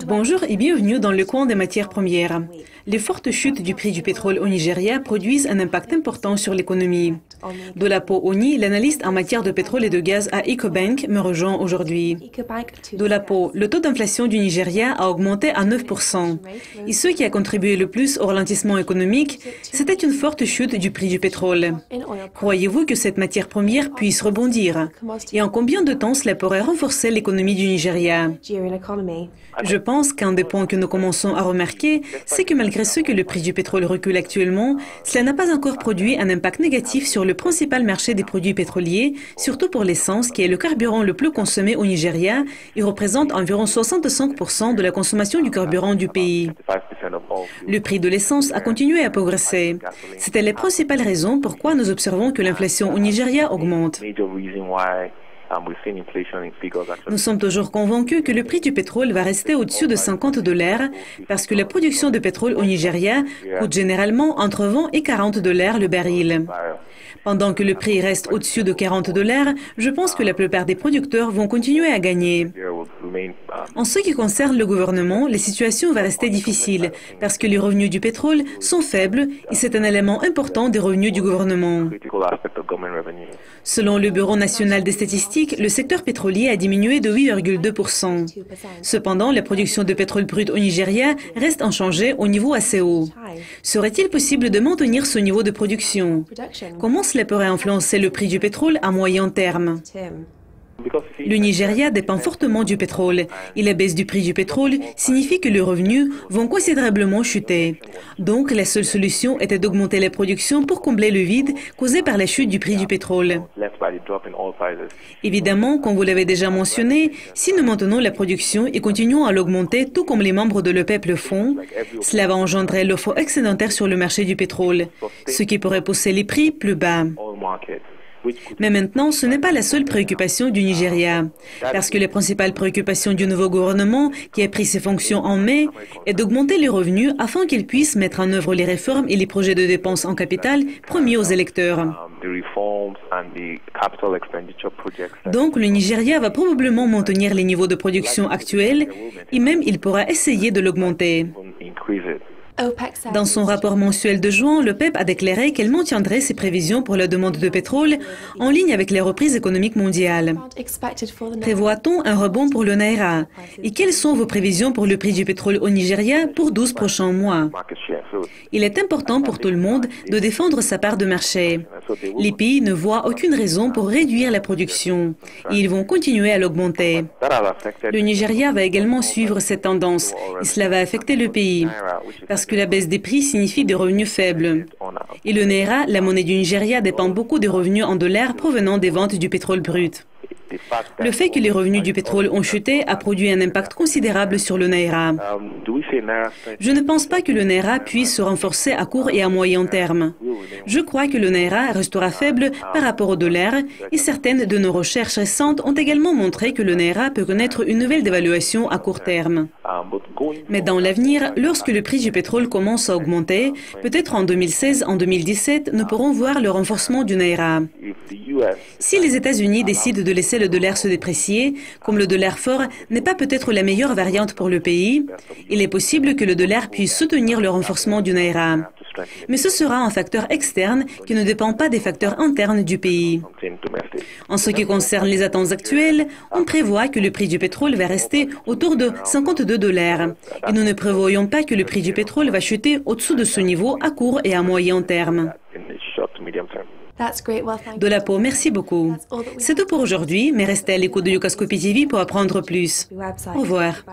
Bonjour et bienvenue dans le coin des matières premières. Les fortes chutes du prix du pétrole au Nigeria produisent un impact important sur l'économie. Dolapo Oni, l'analyste en matière de pétrole et de gaz à EcoBank, me rejoint aujourd'hui. Dolapo, le taux d'inflation du Nigeria a augmenté à 9%. Et ce qui a contribué le plus au ralentissement économique, c'était une forte chute du prix du pétrole. Croyez-vous que cette matière première puisse rebondir? Et en combien de temps cela pourrait renforcer l'économie du Nigeria? Je pense qu'un des points que nous commençons à remarquer, c'est que malgré ce que le prix du pétrole recule actuellement, cela n'a pas encore produit un impact négatif sur le principal marché des produits pétroliers, surtout pour l'essence, qui est le carburant le plus consommé au Nigeria et représente environ 65% de la consommation du carburant du pays. Le prix de l'essence a continué à progresser. C'était les principales raisons pourquoi nous observons que l'inflation au Nigeria augmente. Nous sommes toujours convaincus que le prix du pétrole va rester au-dessus de $50 parce que la production de pétrole au Nigeria coûte généralement entre 20 et $40 le baril. Pendant que le prix reste au-dessus de $40, je pense que la plupart des producteurs vont continuer à gagner. En ce qui concerne le gouvernement, la situation va rester difficile parce que les revenus du pétrole sont faibles et c'est un élément important des revenus du gouvernement. Selon le Bureau national des statistiques, le secteur pétrolier a diminué de 8,2%. Cependant, la production de pétrole brut au Nigeria reste inchangée au niveau assez haut. Serait-il possible de maintenir ce niveau de production? Comment cela pourrait influencer le prix du pétrole à moyen terme? Le Nigeria dépend fortement du pétrole et la baisse du prix du pétrole signifie que les revenus vont considérablement chuter. Donc, la seule solution était d'augmenter la production pour combler le vide causé par la chute du prix du pétrole. Évidemment, comme vous l'avez déjà mentionné, si nous maintenons la production et continuons à l'augmenter tout comme les membres de l'OPEP le font, cela va engendrer l'offre excédentaire sur le marché du pétrole, ce qui pourrait pousser les prix plus bas. Mais maintenant, ce n'est pas la seule préoccupation du Nigeria, parce que la principale préoccupation du nouveau gouvernement, qui a pris ses fonctions en mai, est d'augmenter les revenus afin qu'il puisse mettre en œuvre les réformes et les projets de dépenses en capital promis aux électeurs. Donc, le Nigeria va probablement maintenir les niveaux de production actuels et même il pourra essayer de l'augmenter. Dans son rapport mensuel de juin, l'OPEP a déclaré qu'elle maintiendrait ses prévisions pour la demande de pétrole en ligne avec la reprise économique mondiale. Prévoit-on un rebond pour le Naira? Et quelles sont vos prévisions pour le prix du pétrole au Nigeria pour 12 prochains mois? Il est important pour tout le monde de défendre sa part de marché. Les pays ne voient aucune raison pour réduire la production et ils vont continuer à l'augmenter. Le Nigeria va également suivre cette tendance et cela va affecter le pays parce que la baisse des prix signifie des revenus faibles. Et le Naira, la monnaie du Nigeria, dépend beaucoup des revenus en dollars provenant des ventes du pétrole brut. Le fait que les revenus du pétrole ont chuté a produit un impact considérable sur le Naira. Je ne pense pas que le Naira puisse se renforcer à court et à moyen terme. Je crois que le Naira restera faible par rapport au dollar et certaines de nos recherches récentes ont également montré que le Naira peut connaître une nouvelle dévaluation à court terme. Mais dans l'avenir, lorsque le prix du pétrole commence à augmenter, peut-être en 2016, en 2017, nous pourrons voir le renforcement du Naira. Si les États-Unis décident de laisser le dollar se déprécier, comme le dollar fort n'est pas peut-être la meilleure variante pour le pays, il est possible que le dollar puisse soutenir le renforcement du Naira. Mais ce sera un facteur externe qui ne dépend pas des facteurs internes du pays. En ce qui concerne les attentes actuelles, on prévoit que le prix du pétrole va rester autour de $52 et nous ne prévoyons pas que le prix du pétrole va chuter au-dessous de ce niveau à court et à moyen terme. Dolapo, merci beaucoup. C'est tout pour aujourd'hui, mais restez à l'écoute de Yucascopy TV pour apprendre plus. Au revoir.